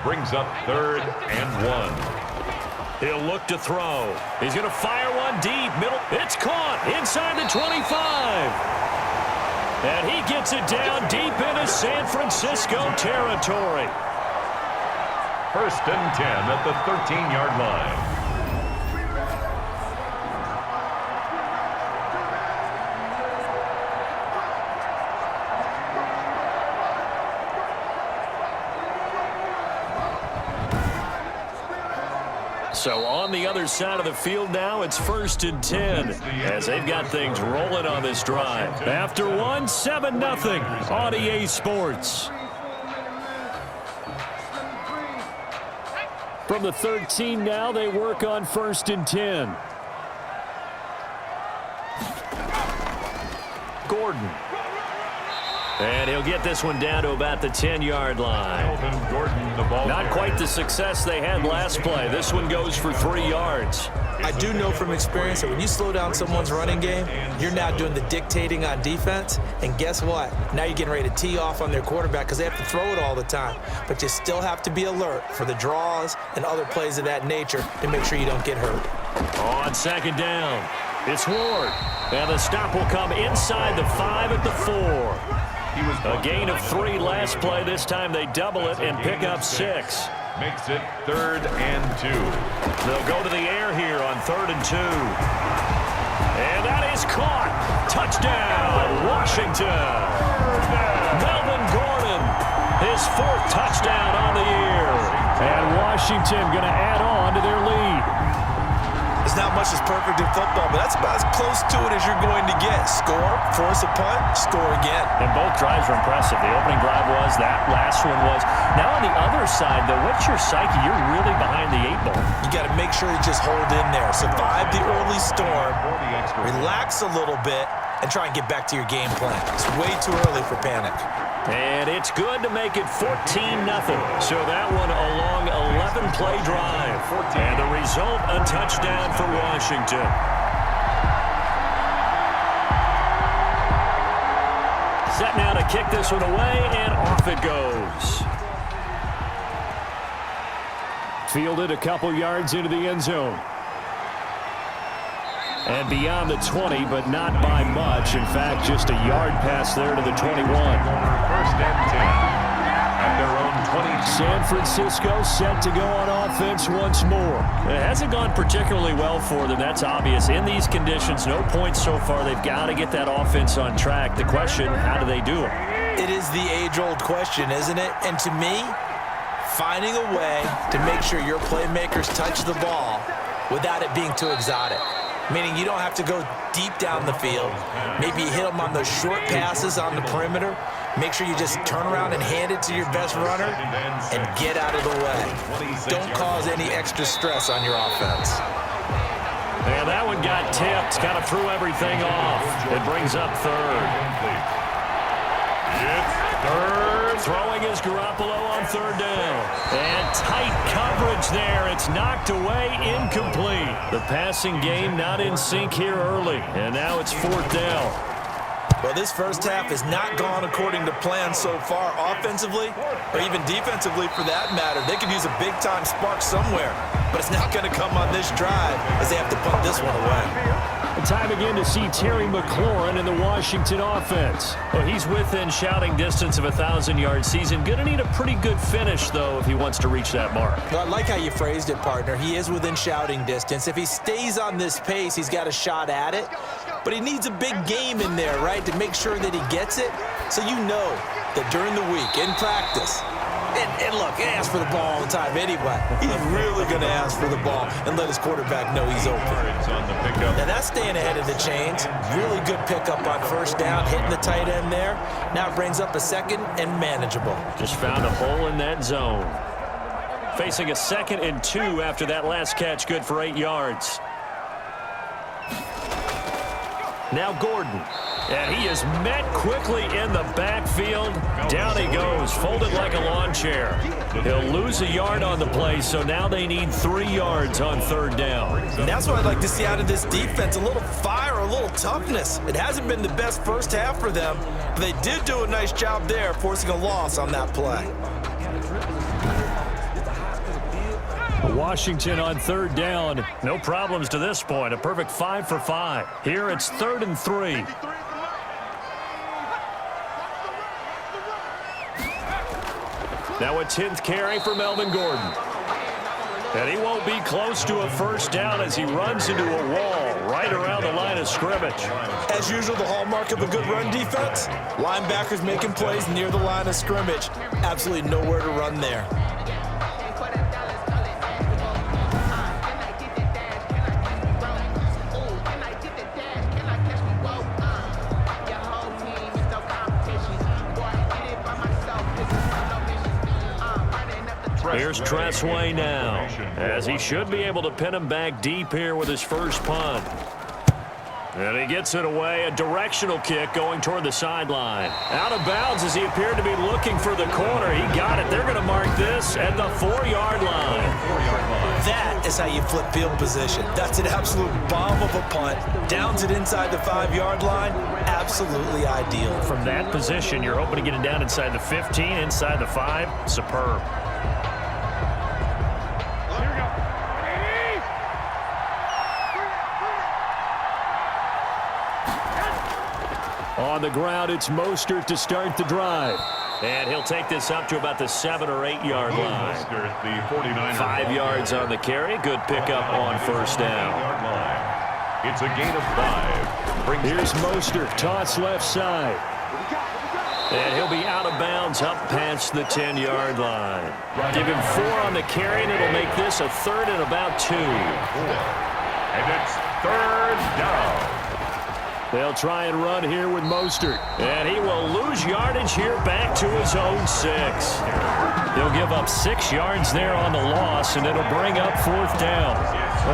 Brings up 3rd and 1. He'll look to throw. He's going to fire one deep. Middle. It's caught inside the 25. And he gets it down deep into San Francisco territory. 1st and 10 at the 13-yard line. So on the other side of the field now, it's 1st and 10 as they've got things rolling on this drive. After 7-0 on EA Sports. From the 13 now, they work on 1st and 10. Gordon. And he'll get this one down to about the 10-yard line. Melvin Gordon, the ball. Not quite the success they had last play. This one goes for 3 yards. I do know from experience that when you slow down someone's running game, you're now doing the dictating on defense. And guess what? Now you're getting ready to tee off on their quarterback because they have to throw it all the time. But you still have to be alert for the draws and other plays of that nature to make sure you don't get hurt. On 2nd down, it's Ward. And the stop will come inside the 5 at the 4. A gain of 3 last play. This time they double it and pick up 6. Makes it 3rd and 2. They'll go to the air here on 3rd and 2. And that is caught. Touchdown, Washington. Melvin Gordon, his 4th touchdown on the year. And Washington going to add on to their lead. It's not much that's perfect in football, but that's about as close to it as you're going to get. Score, force a punt, score again. And both drives were impressive. The opening drive was, that last one was. Now on the other side, though, what's your psyche? You're really behind the 8 ball. You got to make sure you just hold in there. Survive the early storm, relax a little bit, and try and get back to your game plan. It's way too early for panic. And it's good to make it 14-0. So that one a long 11-play drive. And the result, a touchdown for Washington. Set now to kick this one away, and off it goes. Fielded a couple yards into the end zone. And beyond the 20, but not by much. In fact, just a yard pass there to the 21. 1st and 10 at their own 20. San Francisco set to go on offense once more. It hasn't gone particularly well for them. That's obvious. In these conditions, no points so far. They've got to get that offense on track. The question, how do they do it? It is the age-old question, isn't it? And to me, finding a way to make sure your playmakers touch the ball without it being too exotic. Meaning you don't have to go deep down the field. Maybe you hit them on those short passes on the perimeter. Make sure you just turn around and hand it to your best runner and get out of the way. Don't cause any extra stress on your offense. And that one got tipped, kind of threw everything off. It brings up 3rd. It's 3rd. Throwing is Garoppolo on 3rd down. And tight coverage there. It's knocked away, incomplete. The passing game not in sync here early. And now it's 4th down. Well, this first half has not gone according to plan so far offensively, or even defensively for that matter. They could use a big-time spark somewhere, but it's not going to come on this drive as they have to punt this one away. Time again to see Terry McLaurin in the Washington offense. Well, he's within shouting distance of a 1,000-yard season. Going to need a pretty good finish, though, if he wants to reach that mark. Well, I like how you phrased it, partner. He is within shouting distance. If he stays on this pace, he's got a shot at it. But he needs a big game in there, right, to make sure that he gets it. So you know that during the week, in practice, and look, he asks for the ball all the time anyway. He's really going to ask for the ball and let his quarterback know he's open. Now that's staying ahead of the chains. Really good pickup on 1st down, hitting the tight end there. Now it brings up a 2nd and manageable. Just found a hole in that zone. Facing a 2nd and 2 after that last catch, good for 8 yards. Now Gordon. And he is met quickly in the backfield. Down he goes, folded like a lawn chair. He'll lose a yard on the play, so now they need 3 yards on 3rd down. And that's what I'd like to see out of this defense, a little fire, a little toughness. It hasn't been the best first half for them, but they did do a nice job there, forcing a loss on that play. Washington on third down. No problems to this point. A perfect 5 for 5. Here it's 3rd and 3. Now a 10th carry for Melvin Gordon. And he won't be close to a first down as he runs into a wall right around the line of scrimmage. As usual, the hallmark of a good run defense, linebackers making plays near the line of scrimmage. Absolutely nowhere to run there. Here's Tressway now, as he should be able to pin him back deep here with his first punt. And he gets it away, a directional kick going toward the sideline. Out of bounds as he appeared to be looking for the corner. He got it. They're going to mark this at the 4-yard line. That is how you flip field position. That's an absolute bomb of a punt. Downs it inside the 5-yard line. Absolutely ideal. From that position, you're hoping to get it down inside the 15, inside the 5. Superb. On the ground, it's Mostert to start the drive. And he'll take this up to about the 7- or 8-yard line. 5 yards on the carry. Good pickup on first down. It's a gain of 5. Here's Mostert, toss left side. And he'll be out of bounds up past the 10-yard line. Give him 4 on the carry, and it'll make this a 3rd and about 2. And it's 3rd down. They'll try and run here with Mostert. And he will lose yardage here back to his own 6. He'll give up 6 yards there on the loss, and it'll bring up 4th down.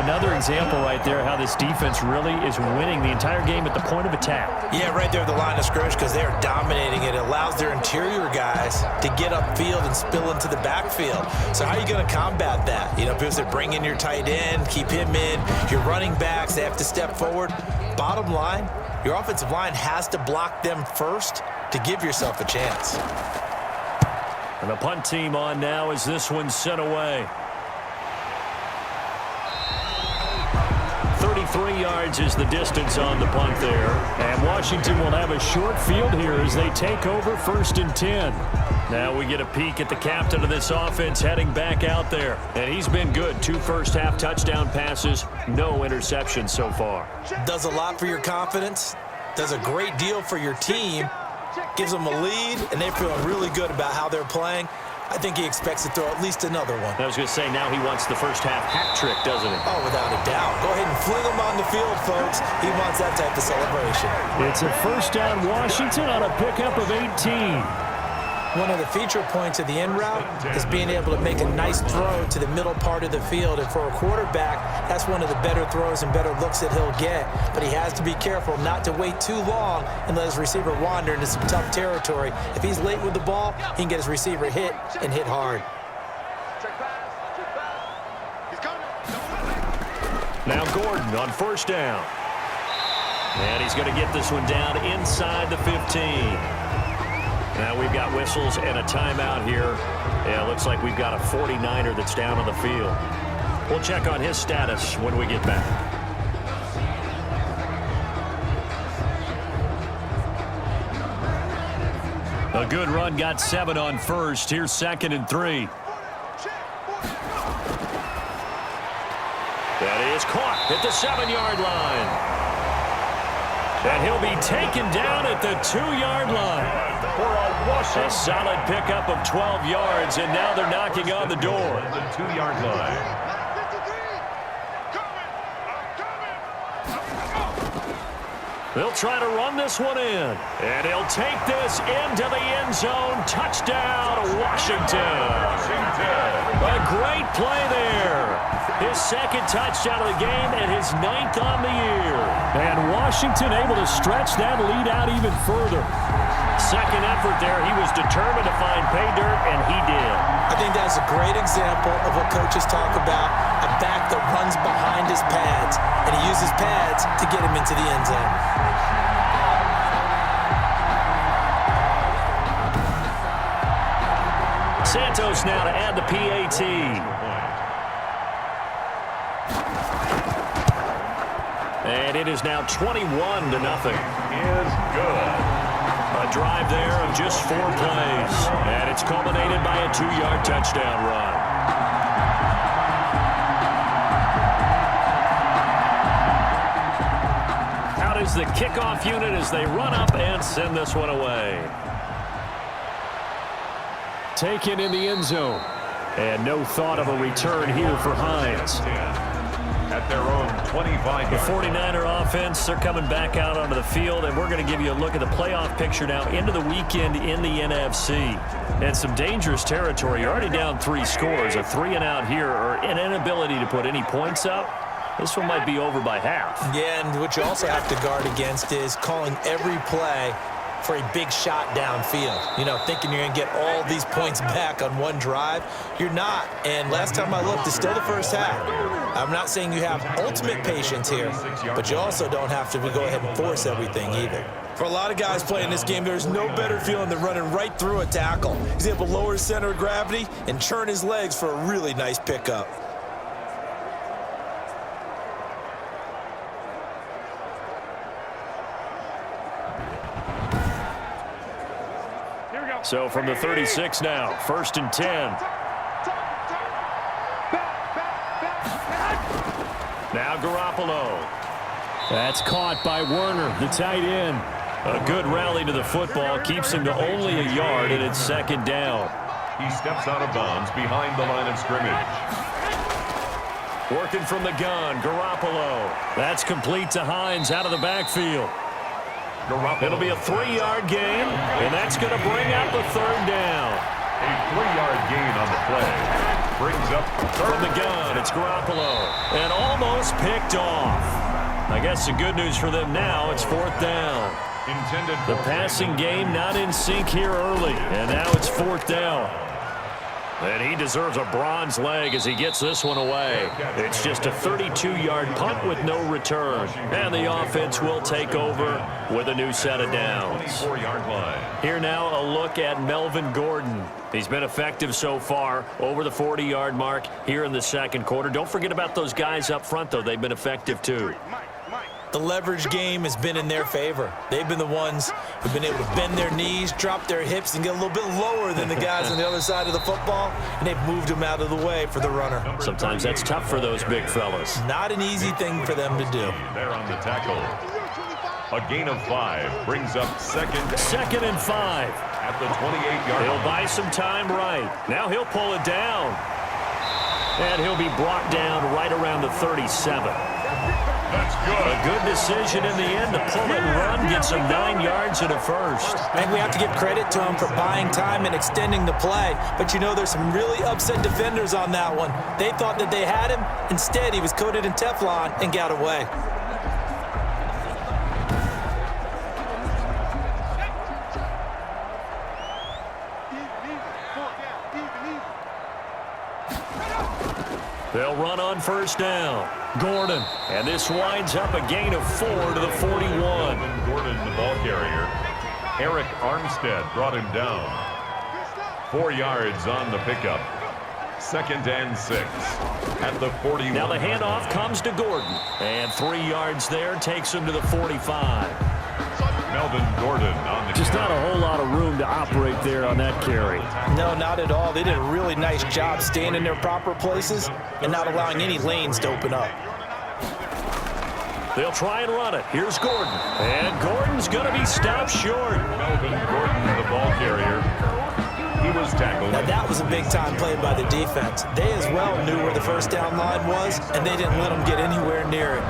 Another example right there how this defense really is winning the entire game at the point of attack. Yeah, right there at the line of scrimmage because they are dominating it. It allows their interior guys to get upfield and spill into the backfield. So how are you going to combat that? You know, because they bring in your tight end, keep him in. Your running backs, they have to step forward. Bottom line, your offensive line has to block them first to give yourself a chance. And the punt team on now as this one's sent away. 33 yards is the distance on the punt there. And Washington will have a short field here as they take over 1st and 10. Now we get a peek at the captain of this offense heading back out there. And he's been good. 2 first-half touchdown passes, no interceptions so far. Does a lot for your confidence. Does a great deal for your team. Gives them a lead, and they're feeling really good about how they're playing. I think he expects to throw at least another one. I was going to say, now he wants the first-half hat trick, doesn't he? Oh, without a doubt. Go ahead and fling him on the field, folks. He wants that type of celebration. It's a first down Washington on a pickup of 18. One of the feature points of the in route is being able to make a nice throw to the middle part of the field. And for a quarterback, that's one of the better throws and better looks that he'll get. But he has to be careful not to wait too long and let his receiver wander into some tough territory. If he's late with the ball, he can get his receiver hit and hit hard. Now Gordon on first down. And he's going to get this one down inside the 15. Now we've got whistles and a timeout here. Yeah, looks like we've got a 49er that's down on the field. We'll check on his status when we get back. A good run, got 7 on first. Here's 2nd and 3. That is caught at the 7-yard line. And he'll be taken down at the 2-yard line. A solid pickup of 12 yards, and now they're knocking on the door. The 2-yard line. They'll try to run this one in. And he'll take this into the end zone. Touchdown, Washington. A great play there. His 2nd touchdown of the game and his 9th on the year. And Washington able to stretch that lead out even further. 2nd effort there. He was determined to find pay dirt, and he did. I think that's a great example of what coaches talk about, a back that runs behind his pads, and he uses pads to get him into the end zone. Santos now to add the PAT. And it is now 21-0. Is good. A drive there of just 4 plays. And it's culminated by a 2-yard touchdown run. Out is the kickoff unit as they run up and send this one away. Taken in the end zone. And no thought of a return here for Hines. At their own 25. The 49er offense, they're coming back out onto the field, and we're going to give you a look at the playoff picture now into the weekend in the NFC. And some dangerous territory. You're already down 3 scores, a 3-and-out here, or an inability to put any points up. This one might be over by half. Yeah, and what you also have to guard against is calling every play for a big shot downfield. You know, thinking you're going to get all these points back on one drive. You're not. And last time I looked, it's still the first half. I'm not saying you have ultimate patience here, but you also don't have to go ahead and force everything either. For a lot of guys playing this game, there's no better feeling than running right through a tackle. He's able to lower his center of gravity and turn his legs for a really nice pickup. So from the 36 now, 1st and 10. Now Garoppolo. That's caught by Werner, the tight end. A good rally to the football, keeps him to only a yard, and it's 2nd down. He steps out of bounds behind the line of scrimmage. Working from the gun, Garoppolo. That's complete to Hines out of the backfield. Garoppolo. It'll be a 3-yard gain, and that's going to bring up a 3rd down. A 3-yard gain on the play. Brings up From the gun, it's Garoppolo. And almost picked off. I guess the good news for them now, it's 4th down. intended. The passing game not in sync here early, and now it's 4th down. And he deserves a bronze leg as he gets this one away. It's just a 32-yard punt with no return. And the offense will take over with a new set of downs. 24-yard line. Here now a look at Melvin Gordon. He's been effective so far over the 40-yard mark here in the second quarter. Don't forget about those guys up front, though. They've been effective, too. The leverage game has been in their favor. They've been the ones who've been able to bend their knees, drop their hips, and get a little bit lower than the guys on the other side of the football, and they've moved them out of the way for the runner. Sometimes that's tough for those big fellas. Not an easy thing for them to do. There on the tackle. A gain of 5 brings up second and 5. At the 28-yard line. He'll buy some time right. Now he'll pull it down. And he'll be brought down right around the 37. That's good. A good decision in the end to pull it and run, get some 9 yards and a first. I think we have to give credit to him for buying time and extending the play. But, you know, there's some really upset defenders on that one. They thought that they had him. Instead, he was coated in Teflon and got away. They'll run on first down. Gordon. And this winds up a gain of 4 to the 41. Melvin Gordon, the ball carrier. Eric Armstead brought him down. 4 yards on the pickup. 2nd and 6 at the 41. Now the handoff comes to Gordon. And 3 yards there takes him to the 45. Melvin Gordon on the Just carry. not a whole lot of room to operate there on that carry. No, not at all. They did a really nice job staying in their proper places and not allowing any lanes to open up. They'll try and run it. Here's Gordon. And Gordon's going to be stopped short. Melvin Gordon, the ball carrier. He was tackled. Now that was a big-time play by the defense. They as well knew where the first down line was, and they didn't let them get anywhere near it.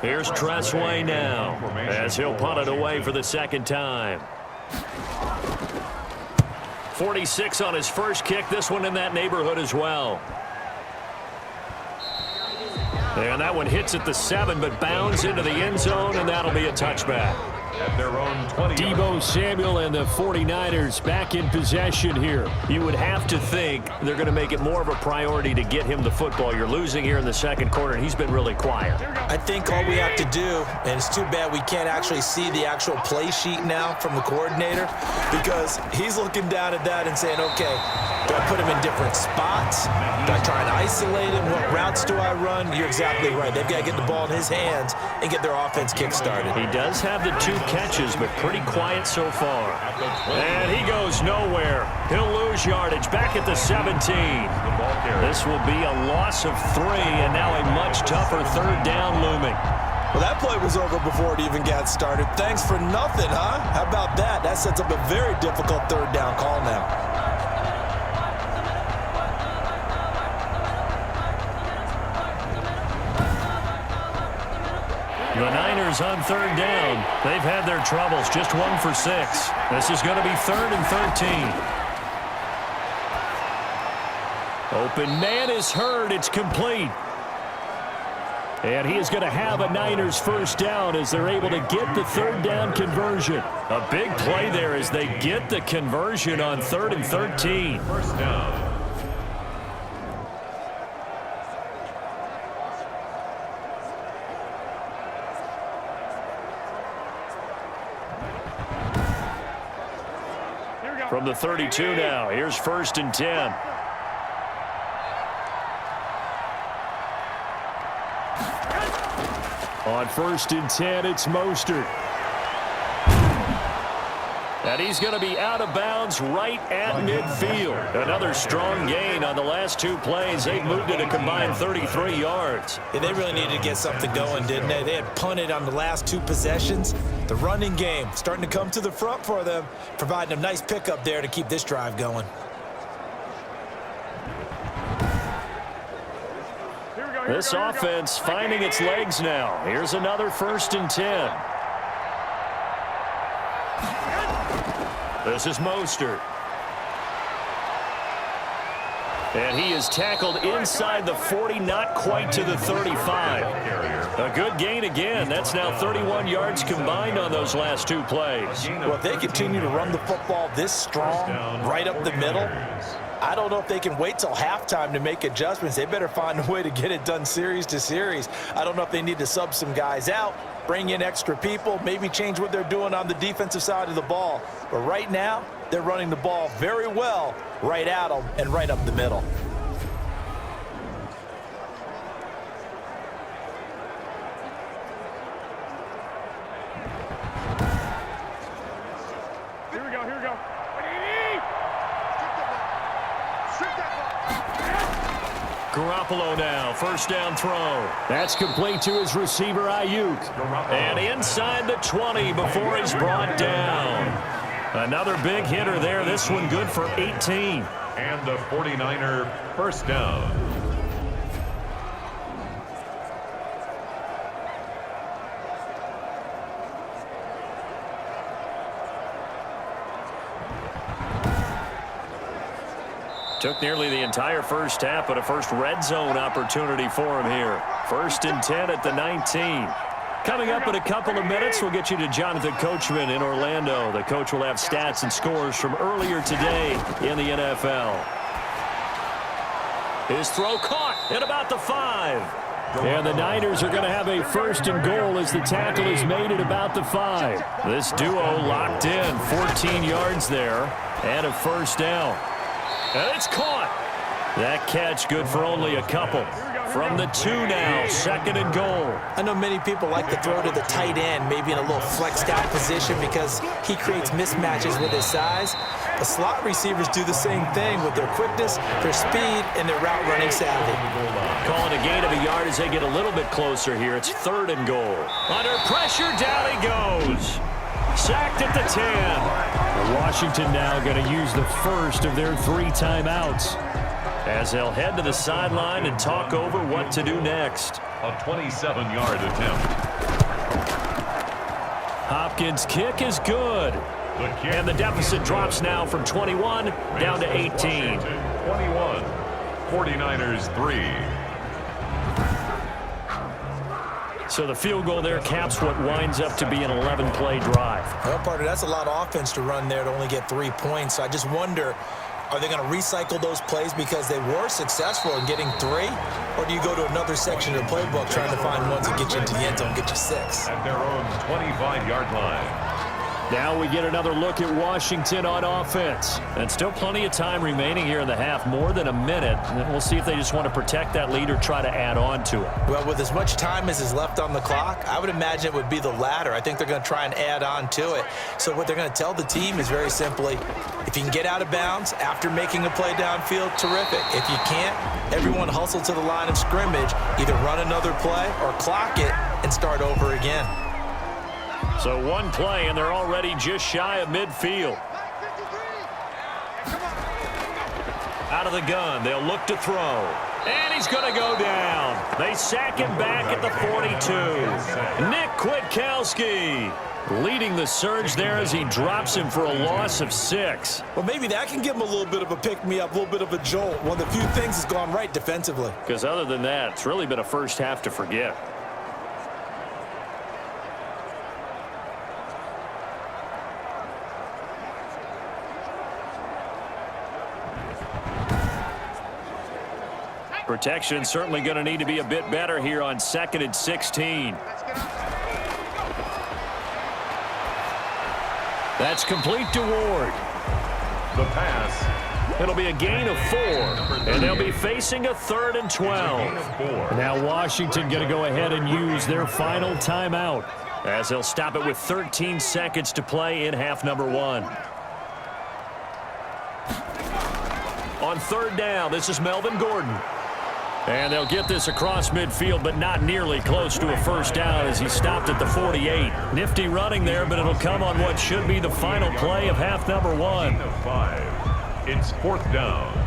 Here's Tressway now as he'll punt it away for the 2nd time. 46 on his first kick. This one in that neighborhood as well. And that one hits at the 7 but bounds into the end zone, and that'll be a touchback. at their own 20. Deebo Samuel and the 49ers back in possession here. You would have to think they're going to make it more of a priority to get him the football. You're losing here in the second quarter, and he's been really quiet. I think all we have to do, and it's too bad we can't actually see the actual play sheet now from the coordinator, because he's looking down at that and saying, okay, do I put him in different spots? Do I try and isolate him? What routes do I run? You're exactly right. They've got to get the ball in his hands and get their offense kick-started. He does have the 2 catches, but pretty quiet so far. And he goes nowhere. He'll lose yardage back at the 17. This will be a loss of 3, and now a much tougher third down looming. Well, that play was over before it even got started. Thanks for nothing, huh? How about that? That sets up a very difficult third down call now. The Niners on third down. They've had their troubles, just 1 for 6. This is going to be 3rd and 13. Open man is heard. It's complete. And he is going to have a Niners first down as they're able to get the third down conversion. A big play there as they get the conversion on 3rd and 13. First down. From the 32 now, here's 1st and 10. On 1st and 10, it's Mostert. And he's going to be out of bounds right at midfield. Another strong gain on the last 2 plays. They've moved it a combined 33 yards. Yeah, they really needed to get something going, didn't they? They had punted on the last 2 possessions. The running game starting to come to the front for them, providing a nice pickup there to keep this drive going. This offense finding its legs now. Here's another 1st and 10. This is Mostert. And he is tackled inside the 40, not quite to the 35. A good gain again. That's now 31 yards combined on those last 2 plays. Well, if they continue to run the football this strong, right up the middle, I don't know if they can wait till halftime to make adjustments. They better find a way to get it done series to series. I don't know if they need to sub some guys out, bring in extra people, maybe change what they're doing on the defensive side of the ball. But right now, they're running the ball very well right at them and right up the middle. Here we go, here we go. Garoppolo now, 1st down throw. That's complete to his receiver, Ayuk. And inside the 20 before he's brought down. Another big hitter there. This one good for 18. And the 49er first down. Took nearly the entire first half, but a first red zone opportunity for him here. 1st and 10 at the 19. Coming up in a couple of minutes, we'll get you to Jonathan Coachman in Orlando. The coach will have stats and scores from earlier today in the NFL. His throw caught at about the 5. And the Niners are going to have a 1st and goal as the tackle is made at about the 5. This duo locked in, 14 yards there, and a 1st down. And it's caught. That catch good for only a couple. From the 2 now, 2nd and goal. I know many people like to throw to the tight end, maybe in a little flexed out position because he creates mismatches with his size. The slot receivers do the same thing with their quickness, their speed, and their route running savvy. Calling a gain of a yard as they get a little bit closer here. It's 3rd and goal. Under pressure, down he goes. Sacked at the 10. Washington now going to use the first of their 3 timeouts as they'll head to the sideline and talk over what to do next. A 27-yard attempt. Hopkins' kick is good. And the deficit drops now from 21 down to 18. 21. 49ers 3. So the field goal there caps what winds up to be an 11-play drive. Well, partner, that's a lot of offense to run there to only get 3 points. So I just wonder, are they going to recycle those plays because they were successful in getting 3? Or do you go to another section of the playbook trying to find ones that get you into the end zone, get you 6? At their own 25-yard line. Now we get another look at Washington on offense. And still plenty of time remaining here in the half, more than a minute. And we'll see if they just want to protect that lead or try to add on to it. Well, with as much time as is left on the clock, I would imagine it would be the latter. I think they're going to try and add on to it. So what they're going to tell the team is very simply, if you can get out of bounds after making a play downfield, terrific. If you can't, everyone hustle to the line of scrimmage, either run another play or clock it and start over again. So one play, and they're already just shy of midfield. Out of the gun, they'll look to throw. And he's going to go down. They sack him back at the 42. Nick Kwiatkowski leading the surge there as he drops him for a loss of 6. Well, maybe that can give him a little bit of a pick-me-up, a little bit of a jolt. One of the few things has gone right defensively. Because other than that, it's really been a first half to forget. Protection certainly going to need to be a bit better here on 2nd and 16. That's complete to Ward. The pass. It'll be a gain of 4, and they'll be facing a 3rd and 12. Now Washington going to go ahead and use their final timeout as they'll stop it with 13 seconds to play in half number 1. On 3rd down, this is Melvin Gordon. And they'll get this across midfield, but not nearly close to a first down as he stopped at the 48. Nifty running there, but it'll come on what should be the final play of half number 1. 5. It's 4th down.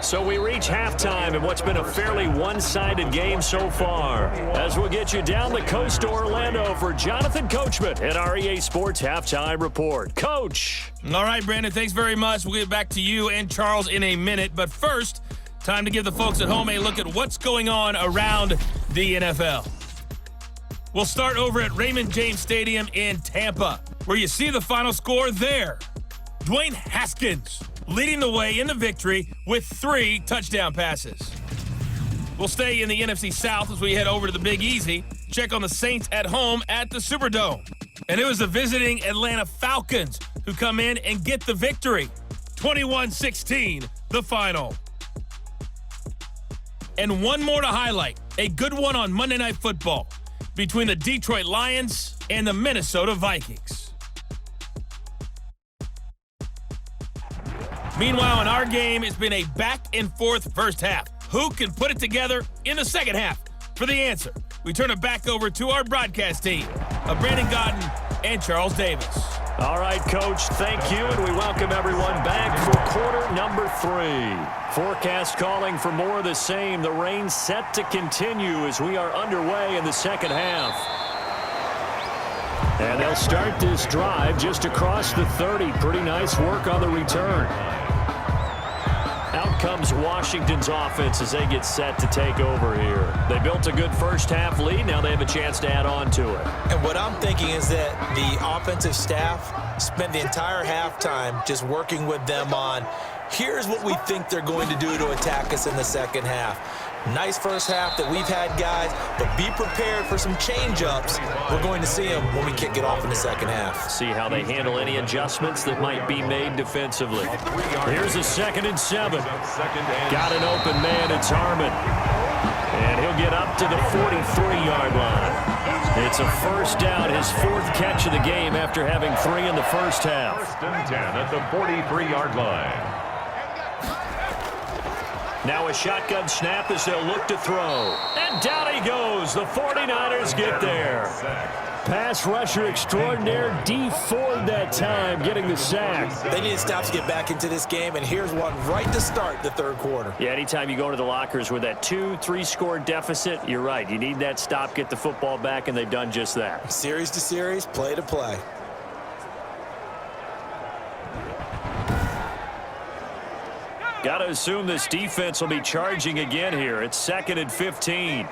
So we reach halftime in what's been a fairly one-sided game so far. As we'll get you down the coast to Orlando for Jonathan Coachman at our EA Sports Halftime Report. Coach. All right, Brandon, thanks very much. We'll get back to you and Charles in a minute. But first, time to give the folks at home a look at what's going on around the NFL. We'll start over at Raymond James Stadium in Tampa, where you see the final score there. Dwayne Haskins leading the way in the victory with 3 touchdown passes. We'll stay in the NFC South as we head over to the Big Easy. Check on the Saints at home at the Superdome. And it was the visiting Atlanta Falcons who come in and get the victory. 21-16, the final. And one more to highlight. A good one on Monday Night Football between the Detroit Lions and the Minnesota Vikings. Meanwhile, in our game, it's been a back-and-forth first half. Who can put it together in the second half? For the answer, we turn it back over to our broadcast team of Brandon Godden and Charles Davis. All right, Coach, thank you, and we welcome everyone back for quarter number 3. Forecast calling for more of the same. The rain set to continue as we are underway in the second half. And they'll start this drive just across the 30. Pretty nice work on the return. Out comes Washington's offense as they get set to take over here. They built a good first half lead. Now they have a chance to add on to it. And what I'm thinking is that the offensive staff spent the entire halftime just working with them on, here's what we think they're going to do to attack us in the second half. Nice first half that we've had, guys, but be prepared for some change-ups. We're going to see them when we kick it off in the second half. See how they handle any adjustments that might be made defensively. Here's a 2nd and 7. Got an open man, it's Harmon. And he'll get up to the 43-yard line. It's a first down, his 4th catch of the game after having 3 in the first half. 1st and 10 at the 43-yard line. Now a shotgun snap as they'll look to throw. And down he goes. The 49ers get there. Pass rusher extraordinaire, D. Ford that time, getting the sack. They need to stop to get back into this game, and here's one right to start the third quarter. Yeah, anytime you go to the lockers with that 2-3 score deficit, you're right. You need that stop, get the football back, and they've done just that. Series to series, play to play. Got to assume this defense will be charging again here. It's 2nd and 15.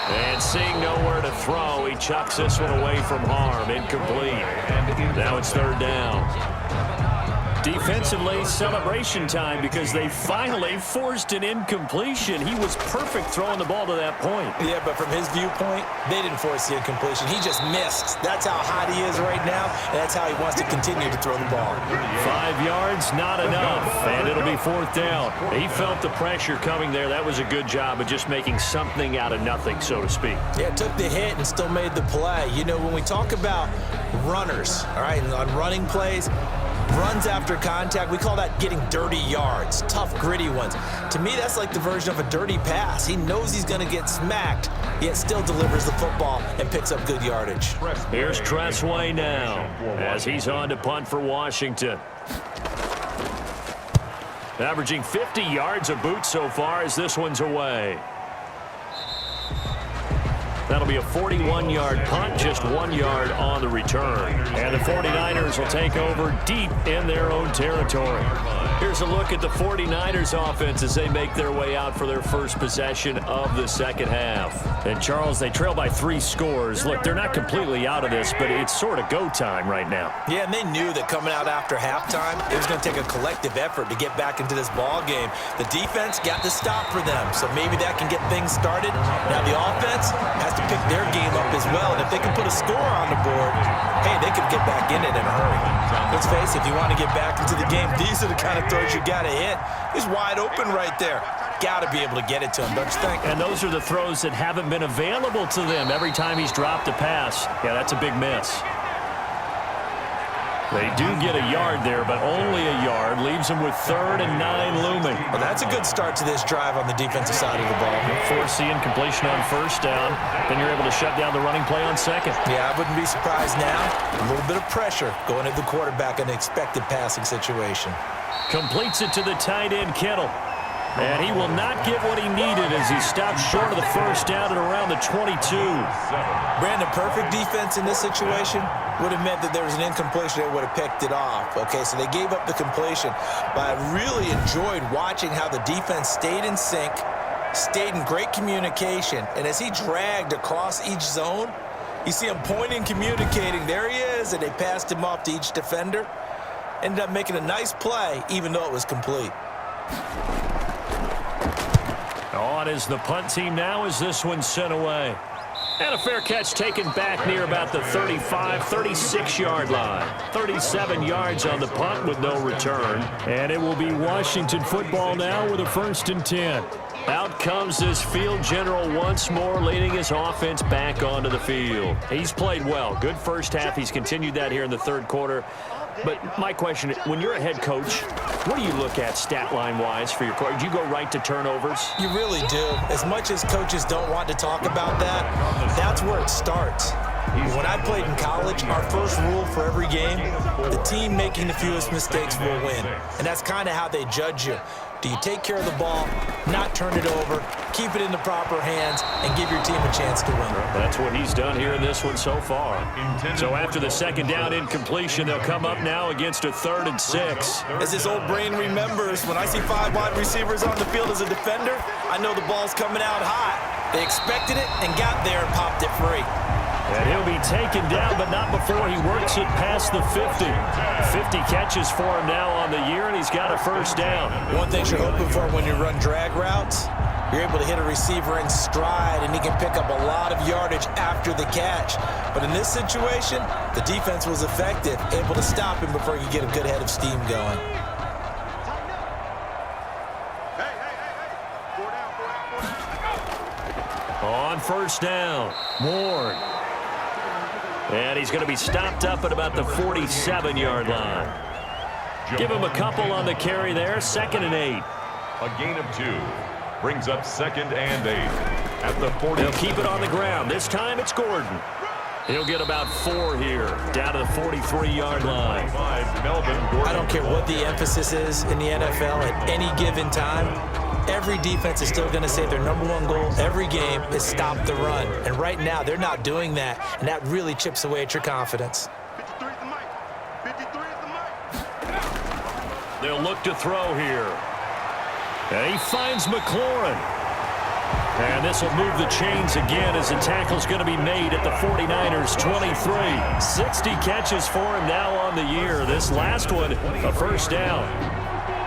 And seeing nowhere to throw, he chucks this one away from harm. Incomplete. Now it's 3rd down. Defensively, celebration time because they finally forced an incompletion. He was perfect throwing the ball to that point. Yeah, but from his viewpoint, they didn't force the incompletion. He just missed. That's how hot he is right now, and that's how he wants to continue to throw the ball. 5 yards, not enough, and it'll be 4th down. He felt the pressure coming there. That was a good job of just making something out of nothing, so to speak. Yeah, took the hit and still made the play. You know, when we talk about runners, all right, on running plays, runs after contact, we call that getting dirty yards, tough, gritty ones. To me, that's like the version of a dirty pass. He knows he's going to get smacked, yet still delivers the football and picks up good yardage. Here's Tressway now as he's on to punt for Washington. Averaging 50 yards a boot so far as this one's away. That'll be a 41-yard punt, just 1 yard on the return. And the 49ers will take over deep in their own territory. Here's a look at the 49ers offense as they make their way out for their first possession of the second half. And Charles, they trail by 3 scores. Look, they're not completely out of this, but it's sort of go time right now. Yeah, and they knew that coming out after halftime, it was going to take a collective effort to get back into this ball game. The defense got the stop for them, so maybe that can get things started. Now the offense has to pick their game up as well, and if they can put a score on the board, hey, they could get back in it in a hurry. Let's face it, if you want to get back into the game, these are the kind of throws you got to hit. He's wide open right there. Got to be able to get it to him, don't you think? And those are the throws that haven't been available to them every time he's dropped a pass. Yeah, that's a big miss. They do get a yard there, but only a yard. Leaves them with 3rd and 9 looming. Well, that's a good start to this drive on the defensive side of the ball. Force the incompletion on 1st down. Then you're able to shut down the running play on 2nd. Yeah, I wouldn't be surprised now. A little bit of pressure going at the quarterback in an expected passing situation. Completes it to the tight end, Kittle. And he will not get what he needed as he stops short of the 1st down at around the 22. Brandon, perfect defense in this situation would have meant that there was an incompletion that would have picked it off. Okay, so they gave up the completion. But I really enjoyed watching how the defense stayed in sync, stayed in great communication. And as he dragged across each zone, you see him pointing, communicating. There he is, and they passed him off to each defender. Ended up making a nice play, even though it was complete. On is the punt team now as this one's sent away. And a fair catch taken back near about the 35, 36-yard line. 37 yards on the punt with no return. And it will be Washington football now with a 1st and 10. Out comes this field general once more, leading his offense back onto the field. He's played well. Good first half. He's continued that here in the 3rd quarter. But my question, when you're a head coach, what do you look at stat line-wise for your coach? Do you go right to turnovers? You really do. As much as coaches don't want to talk about that, that's where it starts. When I played in college, our first rule for every game, the team making the fewest mistakes will win. And that's kind of how they judge you. Do you take care of the ball, not turn it over, keep it in the proper hands, and give your team a chance to win? That's what he's done here in this one so far. So after the 2nd down incompletion, they'll come up now against a 3rd and 6. As this old brain remembers, when I see 5 wide receivers on the field as a defender, I know the ball's coming out hot. They expected it and got there and popped it free. And he'll be taken down, but not before he works it past the 50. 50 catches for him now on the year, and he's got a 1st down. One thing you're hoping for when you run drag routes, you're able to hit a receiver in stride, and he can pick up a lot of yardage after the catch. But in this situation, the defense was effective, able to stop him before he could get a good head of steam going. On 1st down, Ward. And he's going to be stopped up at about the 47-yard line. Give him a couple on the carry there, 2nd and 8. A gain of 2 brings up 2nd and 8 at the 40. They'll keep it on the ground. This time it's Gordon. He'll get about 4 here, down to the 43-yard line. Melvin Gordon. I don't care what the emphasis is in the NFL at any given time. every defense is still going to say their #1 goal every game is stop the run. And right now, they're not doing that, and that really chips away at your confidence. They'll look to throw here. And he finds McLaurin. And this will move the chains again as the tackle's going to be made at the 49ers' 23. 60 catches for him now on the year. This last one, a first down.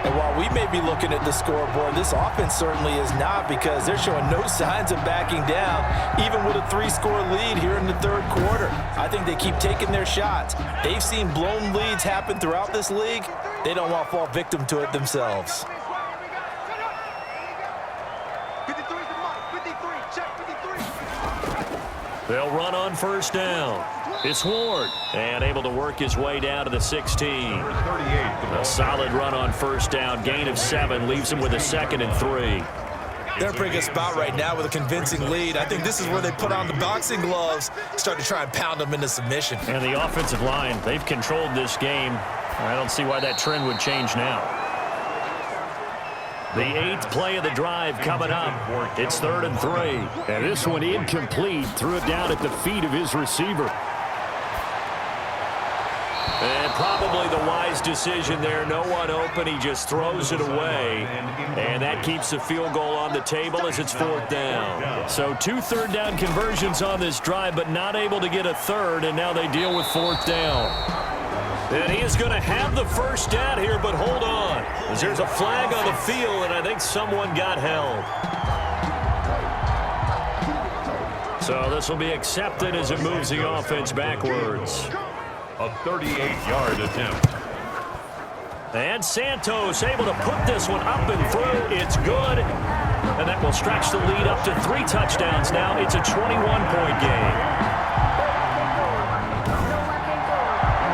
And while we may be looking at the scoreboard, this offense certainly is not, because they're showing no signs of backing down, even with a 3-score lead here in the third quarter. I think they keep taking their shots. They've seen blown leads happen throughout this league. They don't want to fall victim to it themselves. They'll run on first down. It's Ward, and able to work his way down to the 16. A solid run on first down. Gain of 7 leaves him with a 2nd and 3. They're in a pretty good spot right now with a convincing lead. I think this is where they put on the boxing gloves, start to try and pound them into submission. And the offensive line, they've controlled this game. I don't see why that trend would change now. The 8th play of the drive coming up. It's 3rd and 3. And this one incomplete. Threw it down at the feet of his receiver. And probably the wise decision there. No one open. He just throws it away. And that keeps the field goal on the table as it's 4th down. So 2 third-down conversions on this drive, but not able to get a third, and now they deal with 4th down. And he is going to have the first down here, but hold on. As there's a flag on the field, and I think someone got held. So this will be accepted as it moves the offense backwards. A 38-yard attempt. And Santos able to put this one up and through. It's good. And that will stretch the lead up to 3 touchdowns now. It's a 21-point game.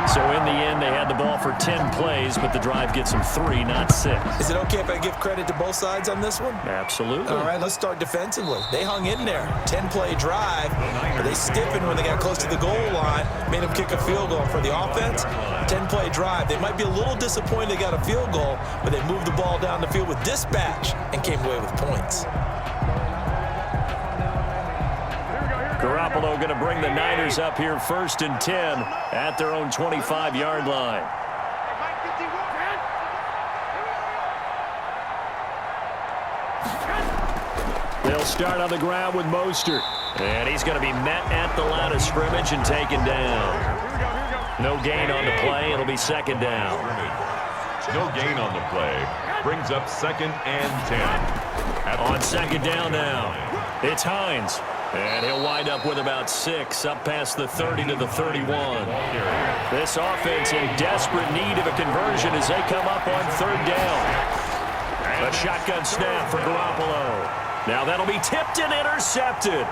So in the end, they had the ball for 10 plays, but the drive gets them 3, not 6. Is it okay if I give credit to both sides on this one? Absolutely. All right, let's start defensively. They hung in there. 10-play drive, but they stiffened when they got close to the goal line, made them kick a field goal. For the offense, 10-play drive. They might be a little disappointed they got a field goal, but they moved the ball down the field with dispatch and came away with points. Garoppolo going to bring the Niners up here 1st and 10 at their own 25-yard line. They'll start on the ground with Mostert. And he's going to be met at the line of scrimmage and taken down. No gain on the play. It'll be 2nd down. No gain on the play. Brings up 2nd and 10. On 2nd down now, it's Hines. And he'll wind up with about 6 up past the 30 to the 31. This offense in desperate need of a conversion as they come up on 3rd down. A shotgun snap for Garoppolo. Now that'll be tipped and intercepted.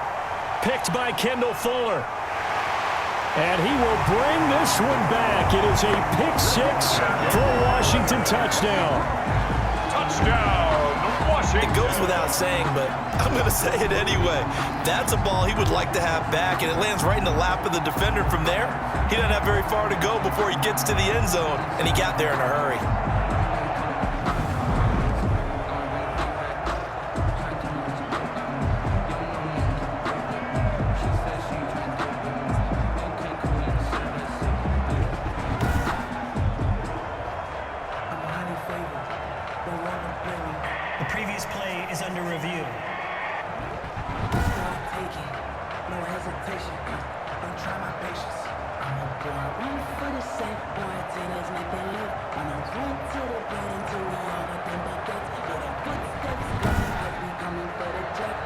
Picked by Kendall Fuller. And he will bring this one back. It is a pick 6 for a Washington touchdown. Touchdown, Washington. It goes without saying, but I'm going to say it anyway. That's a ball he would like to have back, and it lands right in the lap of the defender from there. He doesn't have very far to go before he gets to the end zone, and he got there in a hurry. The previous play is under review. No hesitation. Don't try my patience. I'm a boy, one for the safe boy. Tennis make that live. On a run to the bed until we all got them buckets. Yeah, the footsteps coming, but we coming for the jet.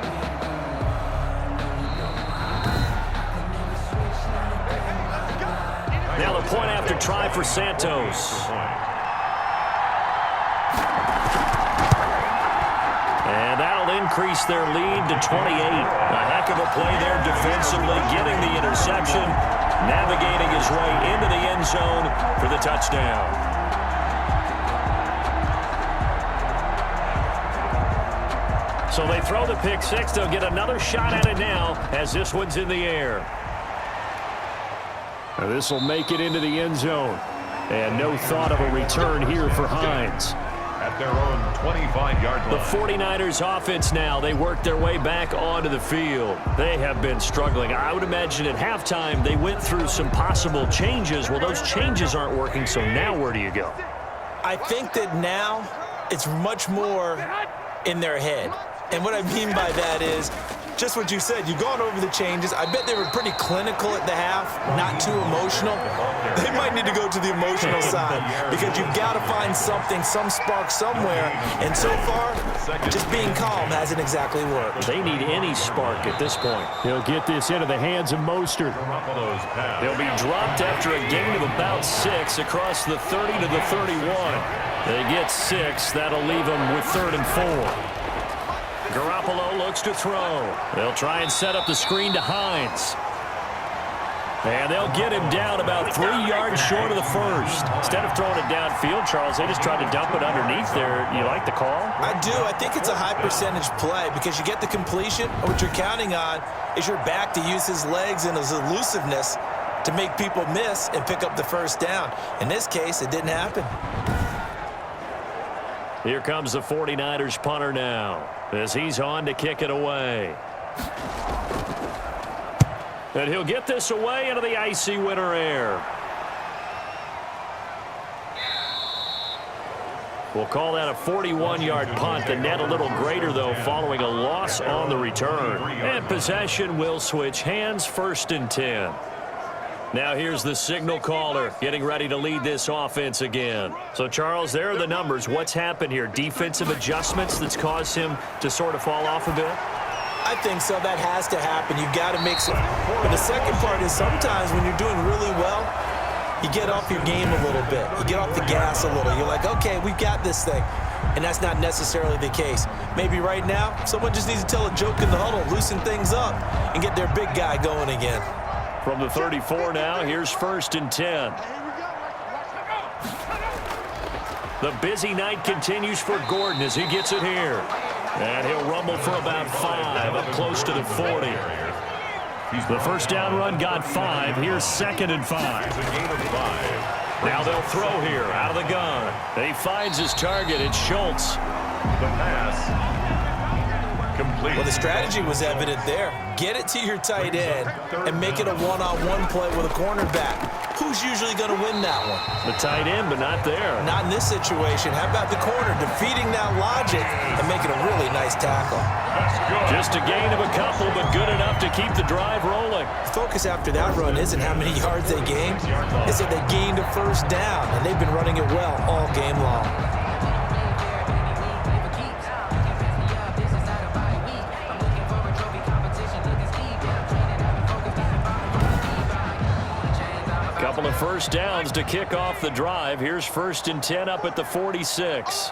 We ain't gonna run, no, we don't hide. I can never switch, now the game. Now the point after try for Santos. And that'll increase their lead to 28. A heck of a play there defensively, getting the interception, navigating his way into the end zone for the touchdown. So they throw the pick 6. They'll get another shot at it now as this one's in the air. This will make it into the end zone. And no thought of a return here for Hines. at their own 25-yard line. The 49ers offense now, they work their way back onto the field. They have been struggling. I would imagine at halftime they went through some possible changes. Well, those changes aren't working, so now where do you go? I think that now it's much more in their head. And what I mean by that is just what you said. You've gone over the changes. I bet they were pretty clinical at the half, not too emotional. They might need to go to the emotional side because you've got to find something, some spark somewhere. And so far, just being calm hasn't exactly worked. They need any spark at this point. He'll get this into the hands of Mostert. They'll be dropped after a gain of about 6 across the 30 to the 31. They get 6. That'll leave them with 3rd and 4. Garoppolo looks to throw. They'll try and set up the screen to Hines. And they'll get him down about 3 yards short of the first. Instead of throwing it downfield, Charles, they just tried to dump it underneath there. You like the call? I do. I think it's a high percentage play because you get the completion. What you're counting on is your back to use his legs and his elusiveness to make people miss and pick up the first down. In this case, it didn't happen. Here comes the 49ers punter now as he's on to kick it away. And he'll get this away into the icy winter air. We'll call that a 41-yard punt. The net a little greater, though, following a loss on the return. And possession will switch hands, 1st and 10. Now here's the signal caller getting ready to lead this offense again. So, Charles, there are the numbers. What's happened here? Defensive adjustments that's caused him to sort of fall off a bit? I think so. That has to happen. You've got to make some. But the second part is sometimes when you're doing really well, you get off your game a little bit. You get off the gas a little. You're like, okay, we've got this thing. And that's not necessarily the case. Maybe right now, someone just needs to tell a joke in the huddle, loosen things up, and get their big guy going again. From the 34 now, here's 1st and 10. The busy night continues for Gordon as he gets it here. And he'll rumble for about 5, up close to the 40. The first down run got 5. Here's 2nd and 5. Now they'll throw here out of the gun. He finds his target. It's Schultz. The pass complete. Well, the strategy was evident there. Get it to your tight end and make it a one-on-one play with a cornerback. Who's usually going to win that one? The tight end, but not there. Not in this situation. How about the corner defeating that logic and making a really nice tackle? Just a gain of a couple, but good enough to keep the drive rolling. The focus after that run isn't how many yards they gained. It's that they gained a first down, and they've been running it well all game long. Couple of first downs to kick off the drive. Here's 1st and 10 up at the 46.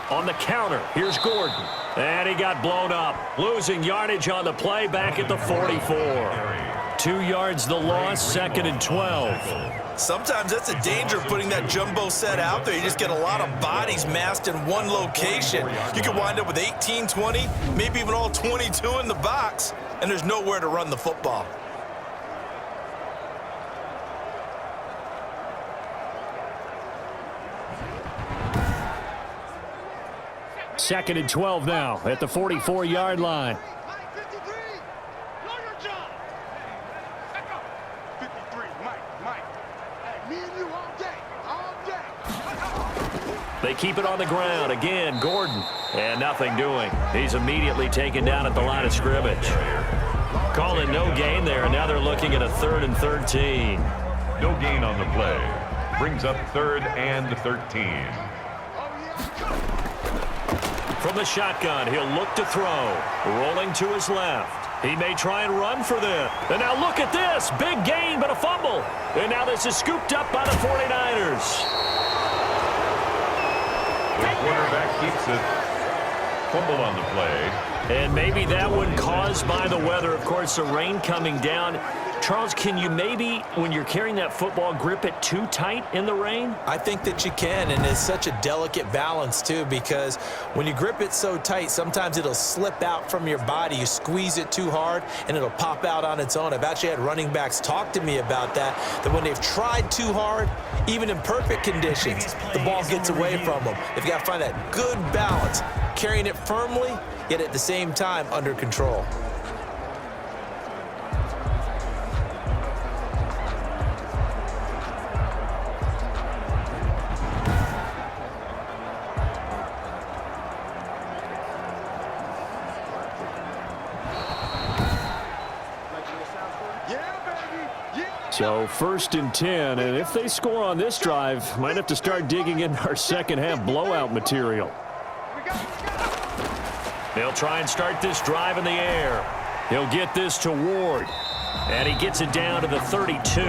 On the counter, here's Gordon. And he got blown up. Losing yardage on the play back at the 44. 2 yards the loss, 2nd and 12. Sometimes that's a danger of putting that jumbo set out there. You just get a lot of bodies massed in one location. You could wind up with 18, 20, maybe even all 22 in the box, and there's nowhere to run the football. Second and 12 now at the 44-yard line. They keep it on the ground. Again, Gordon. And nothing doing. He's immediately taken down at the line of scrimmage. Calling no gain there, and now they're looking at a 3rd and 13. No gain on the play. Brings up 3rd and 13. From the shotgun, he'll look to throw. Rolling to his left. He may try and run for this. And now look at this. Big gain, but a fumble. And now this is scooped up by the 49ers. The quarterback keeps it. Fumble on the play. And maybe that one caused by the weather. Of course, the rain coming down. Charles, can you maybe, when you're carrying that football, grip it too tight in the rain? I think that you can, and it's such a delicate balance, too, because when you grip it so tight, sometimes it'll slip out from your body. You squeeze it too hard, and it'll pop out on its own. I've actually had running backs talk to me about that when they've tried too hard, even in perfect conditions, the ball gets away from them. They've got to find that good balance, carrying it firmly, yet at the same time under control. So 1st and 10, and if they score on this drive, might have to start digging in our second half blowout material. They'll try and start this drive in the air. He'll get this to Ward, and he gets it down to the 32.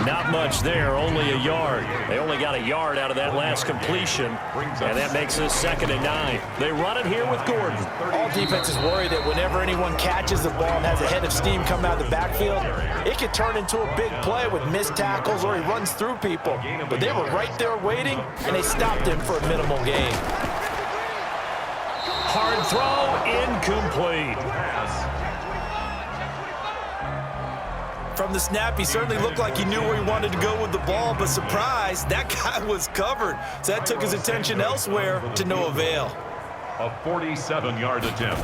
Not much there, only a yard. They only got a yard out of that last completion, and that makes it 2nd and 9. They run it here with Gordon. All defenses worry that whenever anyone catches the ball and has a head of steam come out of the backfield, it could turn into a big play with missed tackles or he runs through people. But they were right there waiting, and they stopped him for a minimal gain. Hard throw, incomplete. From the snap, he certainly looked like he knew where he wanted to go with the ball, but surprise, that guy was covered. So that took his attention elsewhere to no avail. A 47-yard attempt.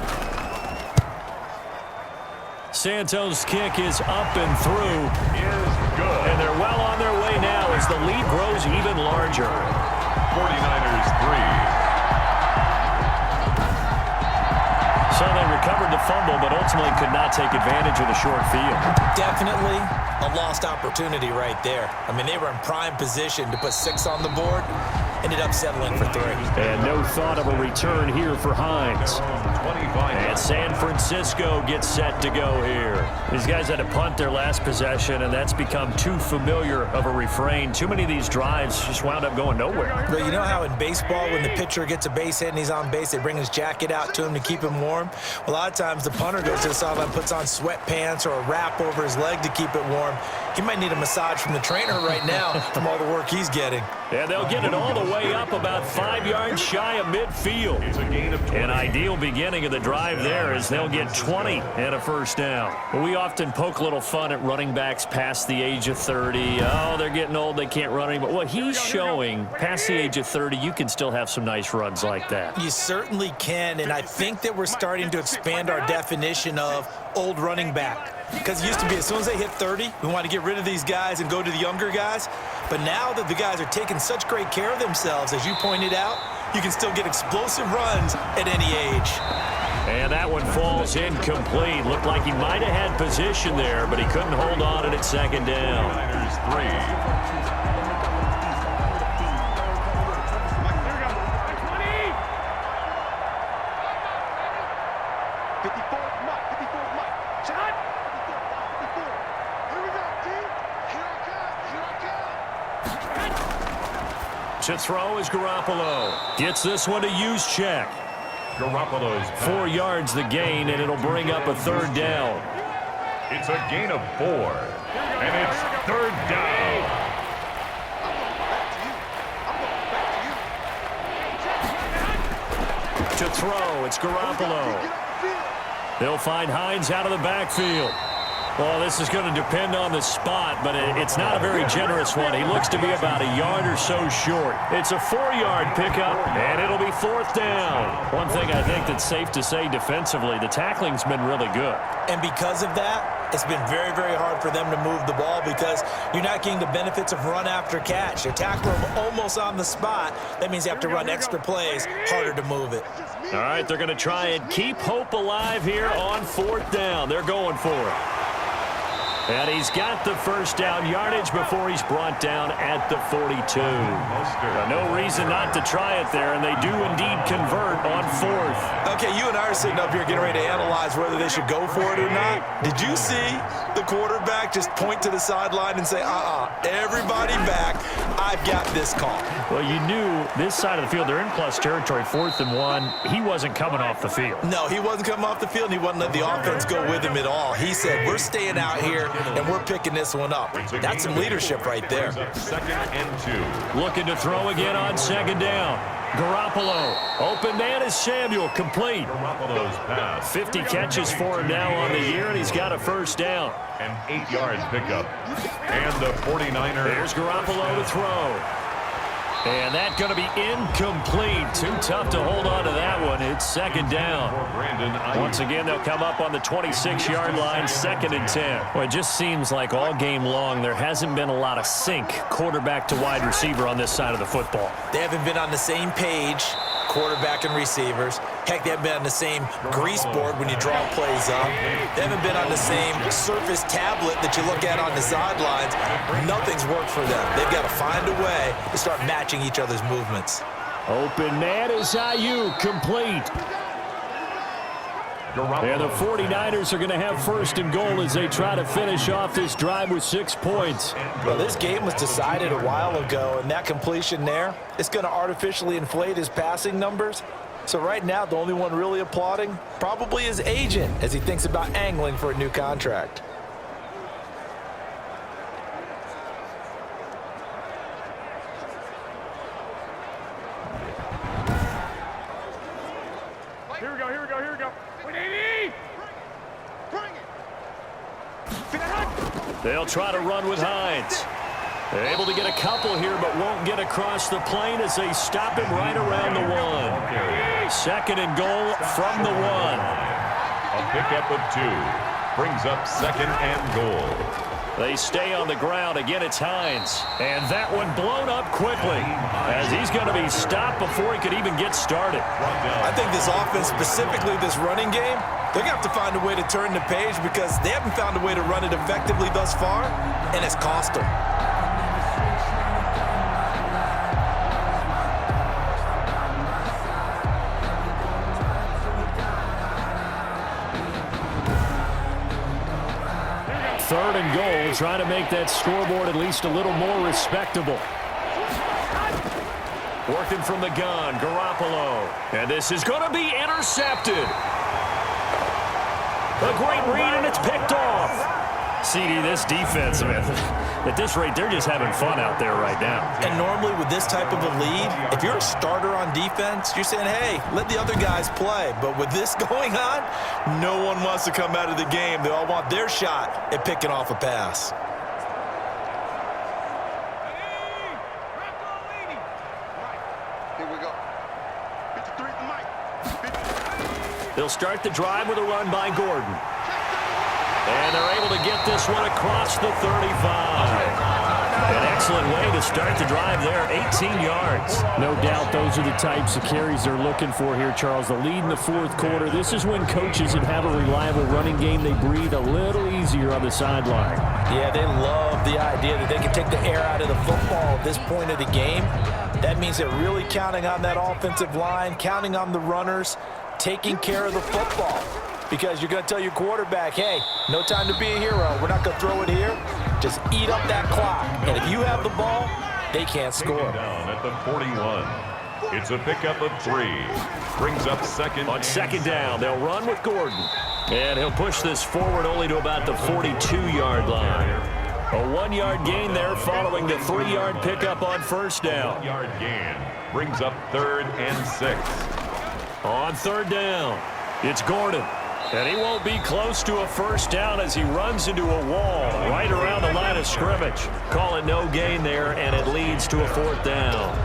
Santos' kick is up and through. Is good. And they're well on their way now as the lead grows even larger. 49ers 3. So they recovered the fumble, but ultimately could not take advantage of the short field. Definitely a lost opportunity right there. I mean, they were in prime position to put 6 on the board, ended up settling for 3. And no thought of a return here for Hines. And San Francisco gets set to go here. These guys had to punt their last possession, and that's become too familiar of a refrain. Too many of these drives just wound up going nowhere. But you know how in baseball, when the pitcher gets a base hit and he's on base, they bring his jacket out to him to keep him warm? A lot of times the punter goes to the sideline, puts on sweatpants or a wrap over his leg to keep it warm. He might need a massage from the trainer right now from all the work he's getting. Yeah, they'll get it all the way up about 5 yards shy of midfield. It's a gain of 20. An ideal beginning of the drive there as they'll get 20 and a first down. We often poke a little fun at running backs past the age of 30. Oh, they're getting old, they can't run anymore. Well, he's showing past the age of 30, you can still have some nice runs like that. You certainly can, and I think that we're starting to expand our definition of old running back. Because it used to be as soon as they hit 30, we want to get rid of these guys and go to the younger guys. But now that the guys are taking such great care of themselves, as you pointed out, you can still get explosive runs at any age. And that one falls incomplete. Looked like he might have had position there, but he couldn't hold on to it at 2nd down. Niners 3. To throw is Garoppolo. Gets this one to Juszczyk. Garoppolo's 4 yards the gain, and it'll bring up a 3rd down. It's a gain of 4. And it's 3rd down. To throw, it's Garoppolo. They'll find Hines out of the backfield. Well, this is going to depend on the spot, but it's not a very generous one. He looks to be about a yard or so short. It's a 4-yard pickup, and it'll be 4th down. One thing I think that's safe to say defensively, the tackling's been really good. And because of that, it's been very, very hard for them to move the ball because you're not getting the benefits of run after catch. They're tackling them almost on the spot. That means you have to run extra plays, harder to move it. All right, they're going to try and keep hope alive here on 4th down. They're going for it. And he's got the first down yardage before he's brought down at the 42. No reason not to try it there, and they do indeed convert on fourth. Okay, you and I are sitting up here getting ready to analyze whether they should go for it or not. Did you see the quarterback just point to the sideline and say, everybody back, I've got this call? Well, you knew this side of the field, they're in plus territory, 4th and 1. He wasn't coming off the field. No, he wasn't coming off the field, and he wasn't letting the offense go with him at all. He said, we're staying out here, and we're picking this one up. That's some leadership right there. 2nd and 2. Looking to throw again on 2nd down. Garoppolo. Open man is Samuel. Complete. Garoppolo's pass. 50 catches for him now on the year, and he's got a first down. An 8-yard pickup. And the 49ers. There's Garoppolo to throw. And that's going to be incomplete. Too tough to hold on to that one. It's 2nd down. Once again, they'll come up on the 26-yard line, 2nd and 10. Well, it just seems like all game long there hasn't been a lot of sync quarterback to wide receiver on this side of the football. They haven't been on the same page, quarterback and receivers. Heck, they haven't been on the same grease board when you draw plays up. They haven't been on the same surface tablet that you look at on the sidelines. Nothing's worked for them. They've got to find a way to start matching each other's movements. Open man is Ayuk, complete. And the 49ers are going to have 1st and goal as they try to finish off this drive with 6 points. Well, this game was decided a while ago, and that completion there, it's going to artificially inflate his passing numbers. So right now, the only one really applauding probably his agent as he thinks about angling for a new contract. Here we go. Bring it. They'll try to run with Hines. They're able to get a couple here, but won't get across the plane as they stop him right around the 1. 2nd and goal from the 1. A pickup of 2. Brings up 2nd and goal. They stay on the ground. Again, it's Hines. And that one blown up quickly as he's going to be stopped before he could even get started. I think this offense, specifically this running game, they're going to have to find a way to turn the page because they haven't found a way to run it effectively thus far, and it's cost them. Third and goal, trying to make that scoreboard at least a little more respectable. Working from the gun, Garoppolo. And this is going to be intercepted. A great read, and it's picked off. CD, this defense, man, at this rate, they're just having fun out there right now. And normally with this type of a lead, if you're a starter on defense, you're saying, hey, let the other guys play. But with this going on, no one wants to come out of the game. They all want their shot at picking off a pass. Here we go. 53 at the mic. They'll start the drive with a run by Gordon. And they're able to get this one across the 35. An excellent way to start the drive there, 18 yards. No doubt those are the types of carries they're looking for here, Charles. The lead in the 4th quarter. This is when coaches that have a reliable running game, they breathe a little easier on the sideline. Yeah, they love the idea that they can take the air out of the football at this point of the game. That means they're really counting on that offensive line, counting on the runners, taking care of the football. Because you're going to tell your quarterback, hey, no time to be a hero. We're not going to throw it here. Just eat up that clock. And if you have the ball, they can't score. Down at the 41. It's a pickup of 3. Brings up 2nd. On 2nd down, they'll run with Gordon. And he'll push this forward only to about the 42-yard line. A 1-yard gain there following the 3-yard pickup on 1st down. 1-yard gain. Brings up 3rd and 6. On 3rd down, it's Gordon. And he won't be close to a first down as he runs into a wall right around the line of scrimmage. Call it no gain there, and it leads to a 4th down.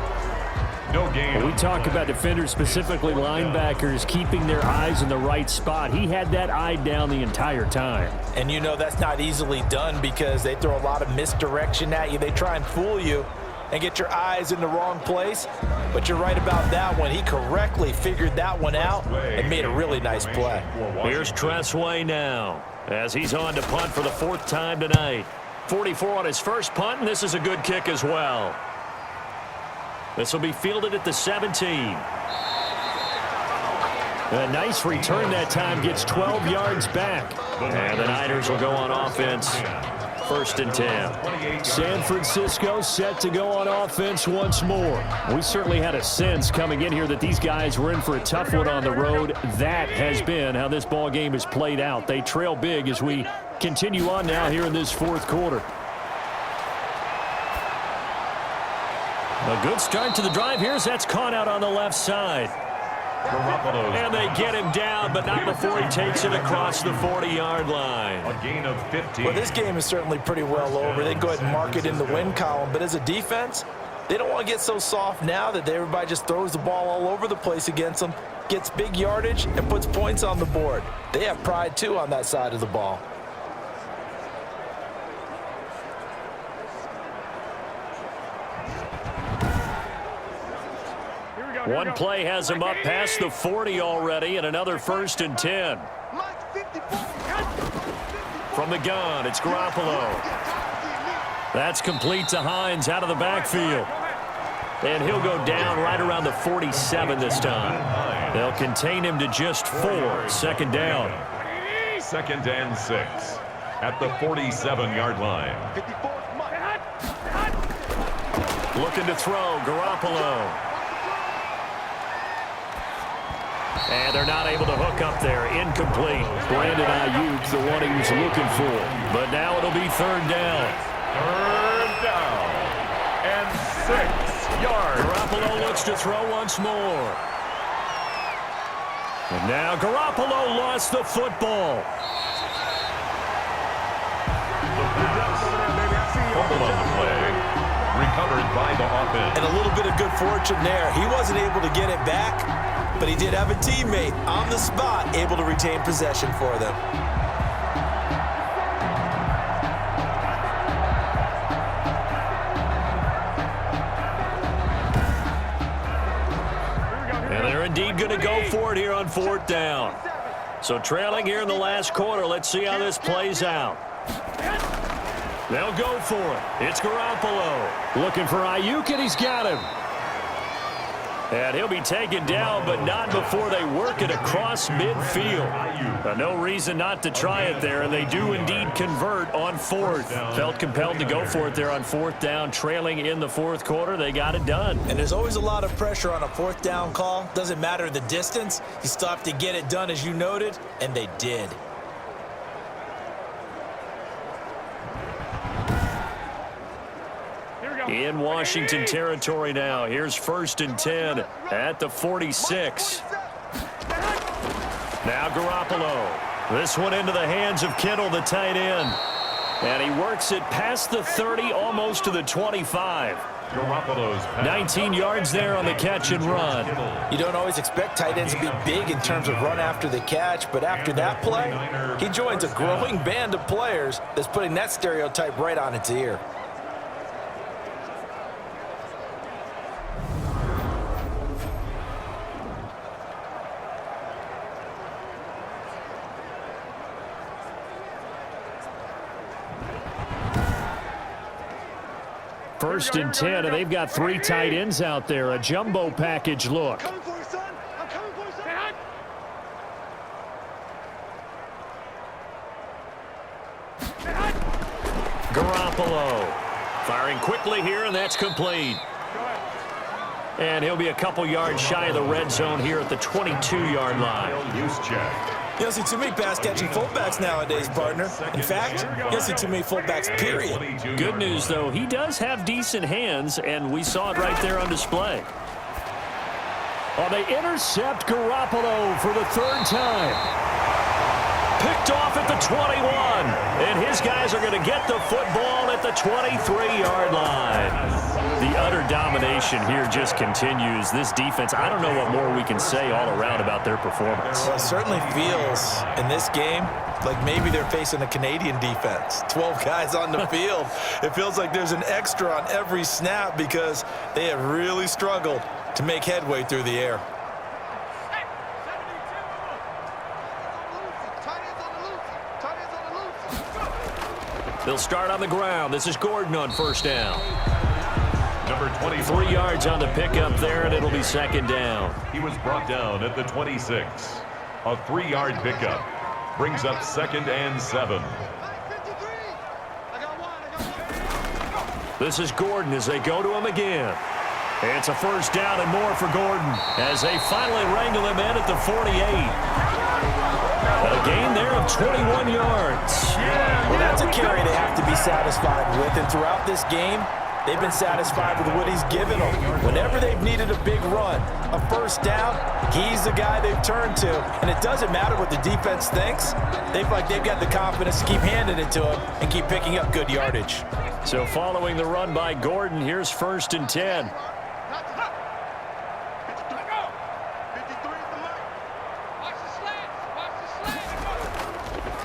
No gain. When we talk about defenders, specifically linebackers, keeping their eyes in the right spot. He had that eye down the entire time. And you know that's not easily done because they throw a lot of misdirection at you. They try and fool you and get your eyes in the wrong place. But you're right about that one. He correctly figured that one out and made a really nice play. Here's Tressway now. as he's on to punt for the 4th time tonight. 44 on his first punt, and this is a good kick as well. This will be fielded at the 17. A nice return that time, gets 12 yards back. And the Niners will go on offense. 1st and 10. San Francisco set to go on offense once more. We certainly had a sense coming in here that these guys were in for a tough one on the road. That has been how this ball game has played out. They trail big as we continue on now here in this 4th quarter. A good start to the drive here as that's caught out on the left side. And they get him down, but not before he takes it across the 40-yard line. A gain of 15. Well, this game is certainly pretty well over. They can go ahead and mark it in the win column. But as a defense, they don't want to get so soft now that everybody just throws the ball all over the place against them, gets big yardage, and puts points on the board. They have pride, too, on that side of the ball. One play has him up past the 40 already, and another 1st and 10. From the gun, it's Garoppolo. That's complete to Hines out of the backfield. And he'll go down right around the 47 this time. They'll contain him to just 4. 2nd down. 2nd and 6 at the 47-yard line. Looking to throw, Garoppolo. And they're not able to hook up there. Incomplete. Brandon Ayuk, the one he was looking for. But now it'll be 3rd down. 3rd down and 6 yards. Garoppolo looks to throw once more. And now Garoppolo lost the football. Fumble on the play. Recovered by the offense. And a little bit of good fortune there. He wasn't able to get it back, but he did have a teammate on the spot able to retain possession for them. And they're indeed going to go for it here on 4th down. So trailing here in the last quarter. Let's see how this plays out. They'll go for it. It's Garoppolo. Looking for Ayuk, and he's got him. And he'll be taken down, but not before they work it across midfield. No reason not to try it there, and they do indeed convert on 4th. Felt compelled to go for it there on 4th down, trailing in the 4th quarter. They got it done. And there's always a lot of pressure on a 4th down call. Doesn't matter the distance. You still have to get it done, as you noted, and they did. In Washington territory now. Here's 1st and 10 at the 46. Now Garoppolo. This one into the hands of Kittle, the tight end. And he works it past the 30, almost to the 25. 19 yards there on the catch and run. You don't always expect tight ends to be big in terms of run after the catch, but after that play, he joins a growing band of players that's putting that stereotype right on its ear. First and 10, and they've got 3 tight ends out there. A jumbo package look. Garoppolo firing quickly here, and that's complete. And he'll be a couple yards shy of the red zone here at the 22-yard line. Use check. You don't see too many pass-catching fullbacks nowadays, partner. In fact, you don't see too many fullbacks, period. Good news, though, he does have decent hands, and we saw it right there on display. Oh, they intercept Garoppolo for the 3rd time. Picked off at the 21, and his guys are going to get the football at the 23-yard line. The utter domination here just continues. This defense, I don't know what more we can say all around about their performance. Well, it certainly feels in this game like maybe they're facing a Canadian defense. 12 guys on the field. It feels like there's an extra on every snap because they have really struggled to make headway through the air. They'll start on the ground. This is Gordon on first down. Number 24. 3 yards on the pickup there, and it'll be second down. He was brought down at the 26. A 3-yard pickup brings up 2nd and 7. This is Gordon as they go to him again. It's a first down and more for Gordon as they finally wrangle him in at the 48. A gain there of 21 yards. Well, that's a carry they have to be satisfied with, and throughout this game, they've been satisfied with what he's given them. Whenever they've needed a big run, a first down, he's the guy they've turned to. And it doesn't matter what the defense thinks. They feel like they've got the confidence to keep handing it to him and keep picking up good yardage. So following the run by Gordon, here's 1st and 10.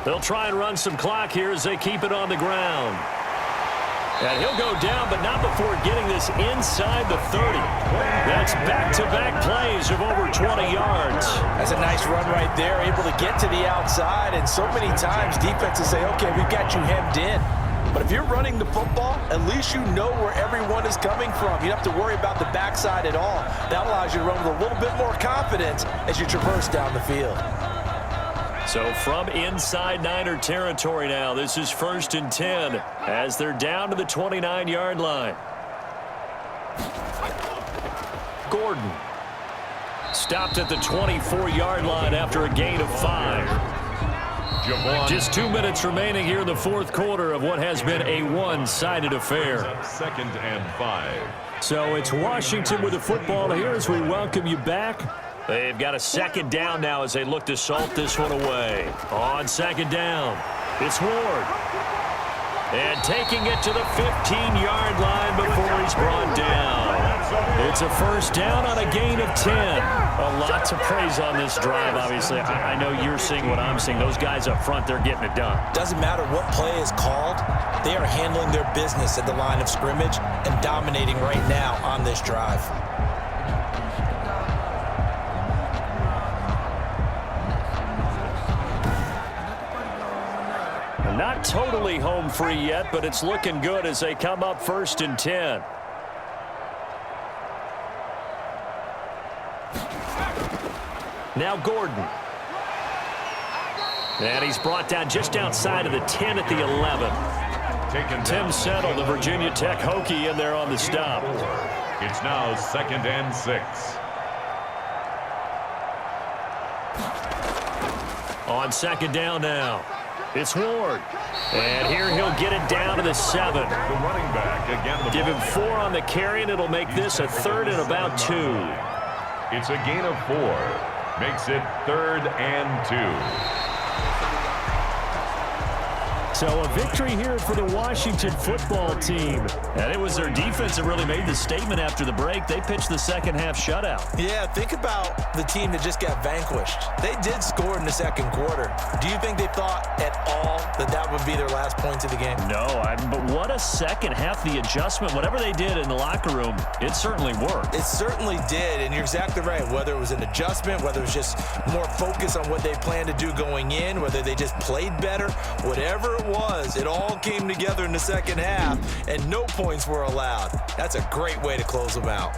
They'll try and run some clock here as they keep it on the ground. And he'll go down, but not before getting this inside the 30. That's back-to-back plays of over 20 yards. That's a nice run right there, able to get to the outside. And so many times defenses say, okay, we've got you hemmed in. But if you're running the football, at least you know where everyone is coming from. You don't have to worry about the backside at all. That allows you to run with a little bit more confidence as you traverse down the field. So from inside Niner territory now, this is 1st and 10 as they're down to the 29-yard line. Gordon stopped at the 24-yard line after a gain of 5. Just 2 minutes remaining here in the 4th quarter of what has been a one-sided affair. 2nd and 5. So it's Washington with the football here as we welcome you back. They've got a 2nd down now as they look to salt this one away. On 2nd down, it's Ward. And taking it to the 15-yard line before he's brought down. It's a first down on a gain of 10. A lot to praise on this drive, obviously. I know you're seeing what I'm seeing. Those guys up front, they're getting it done. Doesn't matter what play is called. They are handling their business at the line of scrimmage and dominating right now on this drive. Not totally home free yet, but it's looking good as they come up 1st and 10. Now Gordon. And he's brought down just outside of the 10 at the 11. Tim Settle, the Virginia Tech Hokie, in there on the stop. It's now 2nd and 6. On 2nd down now. It's Ward. And here he'll get it down to the 7. The running back again. Give him 4 on the carry, and it'll make this a 3rd and about 2. It's a gain of 4. Makes it 3rd and 2. So a victory here for the Washington football team. And it was their defense that really made the statement after the break. They pitched the second half shutout. Yeah, think about the team that just got vanquished. They did score in the 2nd quarter. Do you think they thought at all that that would be their last points of the game? No, but what a second half. The adjustment, whatever they did in the locker room, it certainly worked. It certainly did, and you're exactly right. Whether it was an adjustment, whether it was just more focus on what they planned to do going in, whether they just played better, whatever it was, it all came together in the 2nd half, and no points were allowed. That's a great way to close them out.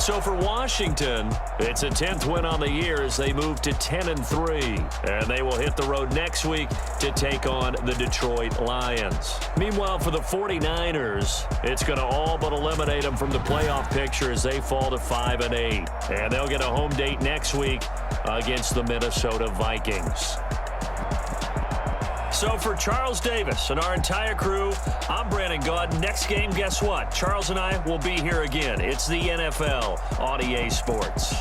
So for Washington, it's a 10th win on the year as they move to 10-3. And they will hit the road next week to take on the Detroit Lions. Meanwhile, for the 49ers, it's going to all but eliminate them from the playoff picture as they fall to 5-8. And they'll get a home date next week against the Minnesota Vikings. So for Charles Davis and our entire crew, I'm Brandon Gaudin. Next game, guess what? Charles and I will be here again. It's the NFL on EA Sports.